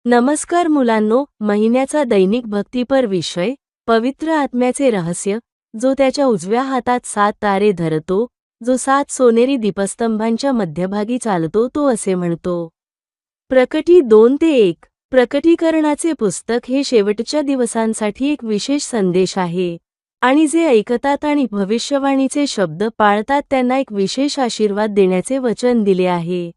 नमस्कार मुलांनो, महिन्याचा दैनिक भक्तिपर विषय, पवित्र आत्म्याचे रहस्य, जो त्याच्या उजव्या हातात 7 तारे धरतो, जो 7 सोनेरी दीपस्तंभांच्या मध्यभागी चालतो तो असे म्हणतो. प्रकटी 2:1. प्रकटीकरणाचे पुस्तक हे शेवटच्या दिवसांसाठी एक विशेष संदेश आहे. आणि जे ऐकतात आणि भविष्यवाणीचे शब्द पाळतात त्यांना एक विशेष आशीर्वाद देण्याचे वचन दिले आहे.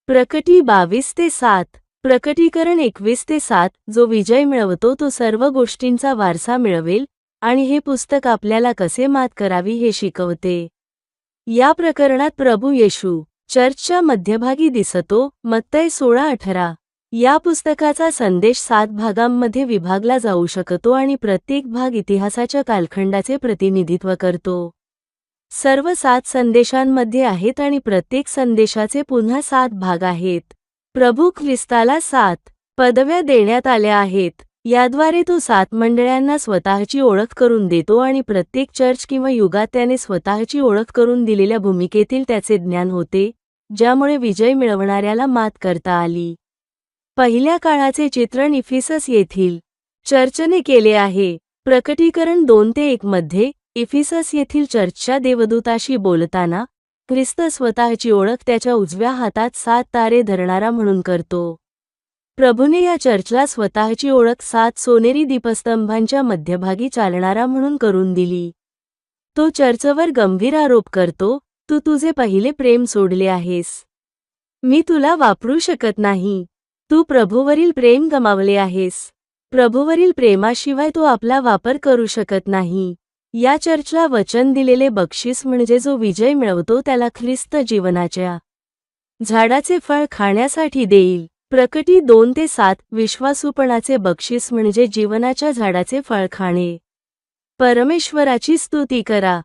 प्रकटी 22:7. प्रकटीकरण 21:7. जो विजय मिळवतो तो सर्व गोष्टींचा वारसा मिळवेल, आणि हे पुस्तक आपल्याला कसे मात करावी हे शिकवते. या प्रकरणात प्रभू येशू चर्चच्या मध्यभागी दिसतो. मत्तय 16:18. या पुस्तकाचा संदेश 7 भागांमध्ये विभागला जाऊ शकतो आणि प्रत्येक भाग इतिहासाच्या कालखंडाचे प्रतिनिधित्व करतो. सर्व 7 संदेशांमध्ये आहेत आणि प्रत्येक संदेशाचे पुन्हा 7 भाग आहेत. प्रभू ख्रिस्ताला 7 पदव्या देण्यात आल्या आहेत. याद्वारे तो 7 मंडळांना स्वतःची ओळख करून देतो आणि प्रत्येक चर्च किंवा युगात त्याने स्वतःची ओळख करून दिलेल्या भूमिकेतील त्याचे ज्ञान होते, ज्यामुळे विजय मिळवणाऱ्याला मात करता आली. पहिल्या काळाचे चित्रण इफिसस येथील चर्चने केले आहे. प्रकटीकरण 2:1 मध्ये इफिसस येथील चर्चच्या देवदूताशी बोलताना ख्रिस्त स्वतःची ओळख त्याच्या उजव्या हातात 7 तारे धरणारा म्हणून करतो. प्रभूने या चर्चला स्वतःची ओळख 7 सोनेरी दीपस्तंभांच्या मध्यभागी चालणारा म्हणून करून दिली. तो चर्चवर गंभीर आरोप करतो, तू तुझे पहिले प्रेम सोडले आहेस. मी तुला वापरू शकत नाही. तू प्रभूवरील प्रेम गमावले आहेस. प्रभूवरील प्रेमाशिवाय तो आपला वापर करू शकत नाही. या चर्चला वचन दिलेले बक्षीस म्हणजे जो विजय मिळवतो त्याला ख्रिस्त जीवनाच्या झाडाचे फळ खाण्यासाठी देईल. प्रकटी 2:7. विश्वासूपणाचे बक्षीस म्हणजे जीवनाच्या झाडाचे फळ खाणे. परमेश्वराची स्तुती करा.